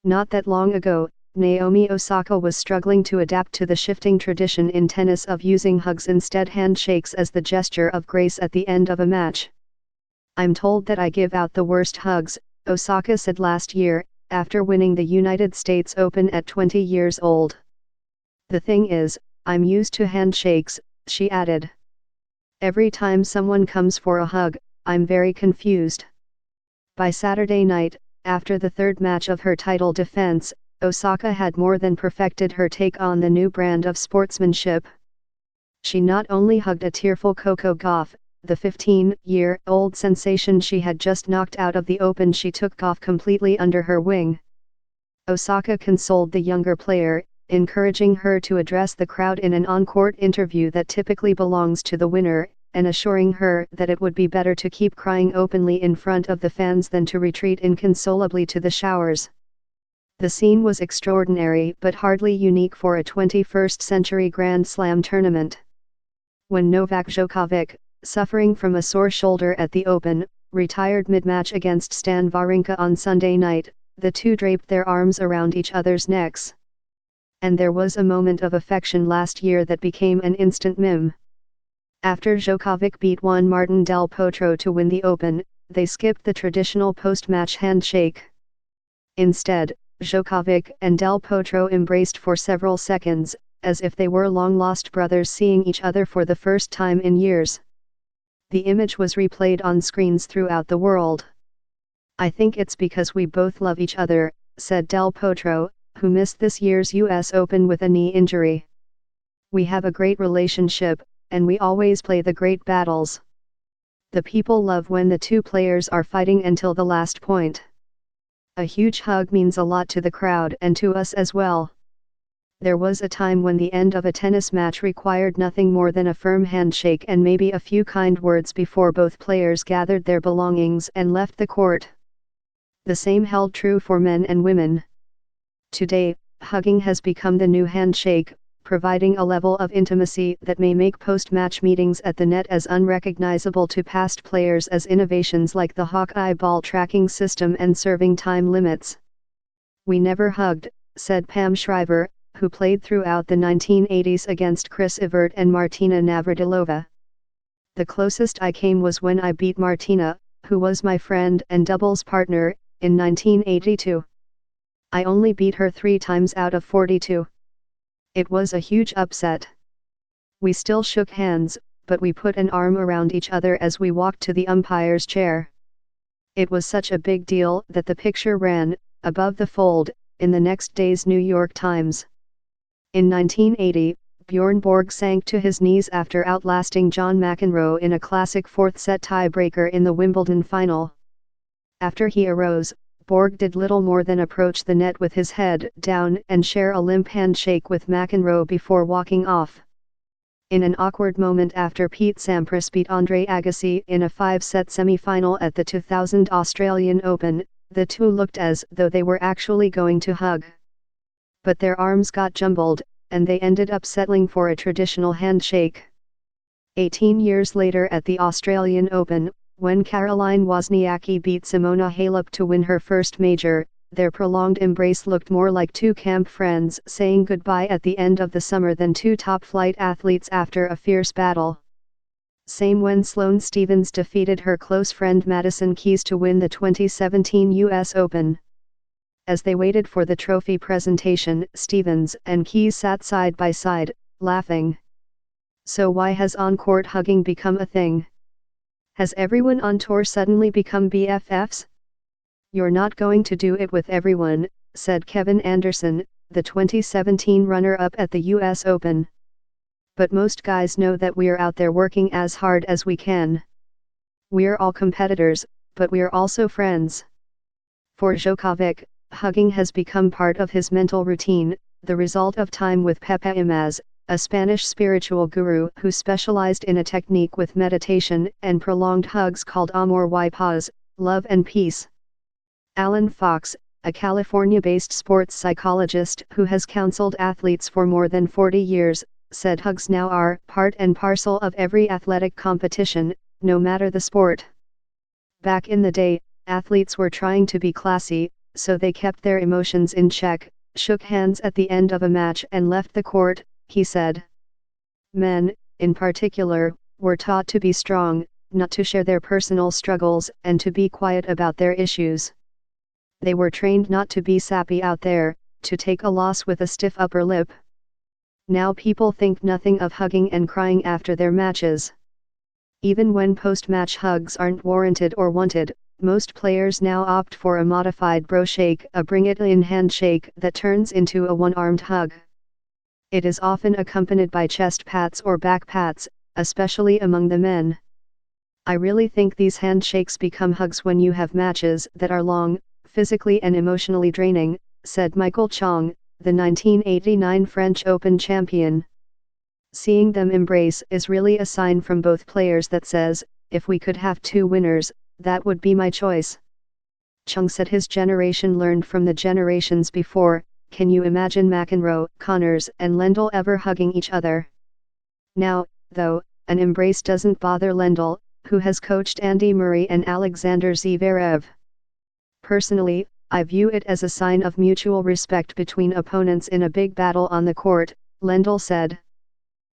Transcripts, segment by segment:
Not that long ago, Naomi Osaka was struggling to adapt to the shifting tradition in tennis of using hugs instead handshakes as the gesture of grace at the end of a match. "I'm told that I give out the worst hugs," Osaka said last year, after winning the United States Open at 20 years old. "The thing is, I'm used to handshakes," she added. "Every time someone comes for a hug, I'm very confused." By Saturday night, after the third match of her title defense, Osaka had more than perfected her take on the new brand of sportsmanship. She not only hugged a tearful Coco Gauff, the 15-year-old sensation she had just knocked out of the Open. She took Gauff completely under her wing. Osaka consoled the younger player, encouraging her to address the crowd in an on-court interview that typically belongs to the winner, and assuring her that it would be better to keep crying openly in front of the fans than to retreat inconsolably to the showers. The scene was extraordinary but hardly unique for a 21st-century Grand Slam tournament. When Novak Djokovic, suffering from a sore shoulder at the Open, retired mid-match against Stan Wawrinka on Sunday night, the two draped their arms around each other's necks. And there was a moment of affection last year that became an instant meme. After Djokovic beat Juan Martín del Potro to win the Open, they skipped the traditional post-match handshake. Instead, Djokovic and del Potro embraced for several seconds, as if they were long-lost brothers seeing each other for the first time in years. The image was replayed on screens throughout the world. "I think it's because we both love each other," said del Potro, who missed this year's US Open with a knee injury. "We have a great relationship, and we always play the great battles. The people love when the two players are fighting until the last point. A huge hug means a lot to the crowd and to us as well. There was a time when the end of a tennis match required nothing more than a firm handshake and maybe a few kind words before both players gathered their belongings and left the court. The same held true for men and women. Today, hugging has become the new handshake, providing a level of intimacy that may make post-match meetings at the net as unrecognizable to past players as innovations like the Hawkeye ball tracking system and serving time limits. "We never hugged," said Pam Shriver, who played throughout the 1980s against Chris Evert and Martina Navratilova. "The closest I came was when I beat Martina, who was my friend and doubles partner, in 1982. I only beat her 3 times out of 42. It was a huge upset. We still shook hands, but we put an arm around each other as we walked to the umpire's chair. It was such a big deal that the picture ran, above the fold, in the next day's New York Times." In 1980, Bjorn Borg sank to his knees after outlasting John McEnroe in a classic fourth-set tiebreaker in the Wimbledon final. After he arose, Borg did little more than approach the net with his head down and share a limp handshake with McEnroe before walking off. In an awkward moment after Pete Sampras beat Andre Agassi in a 5-set semi-final at the 2000 Australian Open, the two looked as though they were actually going to hug. But their arms got jumbled, and they ended up settling for a traditional handshake. 18 years later at the Australian Open, when Caroline Wozniacki beat Simona Halep to win her first major, their prolonged embrace looked more like two camp friends saying goodbye at the end of the summer than two top-flight athletes after a fierce battle. Same when Sloane Stephens defeated her close friend Madison Keys to win the 2017 US Open. As they waited for the trophy presentation, Stephens and Keys sat side by side, laughing. So why has on-court hugging become a thing? Has everyone on tour suddenly become BFFs? "You're not going to do it with everyone," said Kevin Anderson, the 2017 runner-up at the US Open. "But most guys know that we're out there working as hard as we can. We're all competitors, but we're also friends." For Djokovic, hugging has become part of his mental routine, the result of time with Pepe Imaz, a Spanish spiritual guru who specialized in a technique with meditation and prolonged hugs called amor y paz, love and peace. Alan Fox, a California-based sports psychologist who has counseled athletes for more than 40 years, said hugs now are part and parcel of every athletic competition, no matter the sport. "Back in the day, athletes were trying to be classy," so they kept their emotions in check, shook hands at the end of a match and left the court, he said. Men, in particular, were taught to be strong, not to share their personal struggles and to be quiet about their issues. They were trained not to be sappy out there, to take a loss with a stiff upper lip. Now people think nothing of hugging and crying after their matches. Even when post-match hugs aren't warranted or wanted, most players now opt for a modified bro shake, a bring-it-in handshake that turns into a one-armed hug. It is often accompanied by chest pats or back pats, especially among the men. I really think these handshakes become hugs when you have matches that are long, physically and emotionally draining, said Michael Chong, the 1989 French Open champion. Seeing them embrace is really a sign from both players that says, if we could have two winners, that would be my choice. Chung said his generation learned from the generations before. Can you imagine McEnroe, Connors and Lendl ever hugging each other? Now, though, an embrace doesn't bother Lendl, who has coached Andy Murray and Alexander Zverev. Personally, I view it as a sign of mutual respect between opponents in a big battle on the court, Lendl said.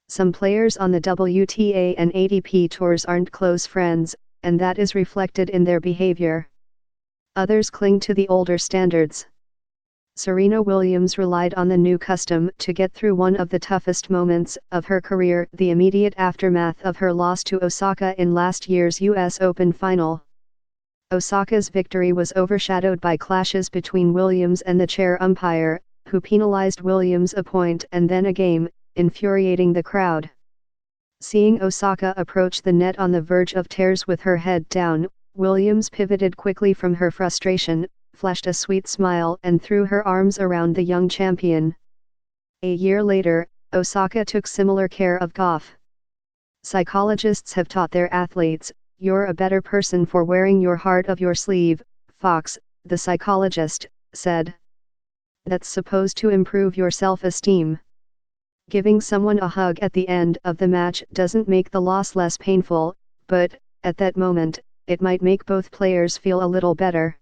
Some players on the WTA and ATP tours aren't close friends, and that is reflected in their behavior. Others cling to the older standards. Serena Williams relied on the new custom to get through one of the toughest moments of her career, the immediate aftermath of her loss to Osaka in last year's US Open final. Osaka's victory was overshadowed by clashes between Williams and the chair umpire, who penalized Williams a point and then a game, infuriating the crowd. Seeing Osaka approach the net on the verge of tears with her head down, Williams pivoted quickly from her frustration, flashed a sweet smile and threw her arms around the young champion. A year later, Osaka took similar care of Goff. Psychologists have taught their athletes, "You're a better person for wearing your heart of your sleeve," Fox, the psychologist, said. That's supposed to improve your self-esteem. Giving someone a hug at the end of the match doesn't make the loss less painful, but, at that moment, it might make both players feel a little better.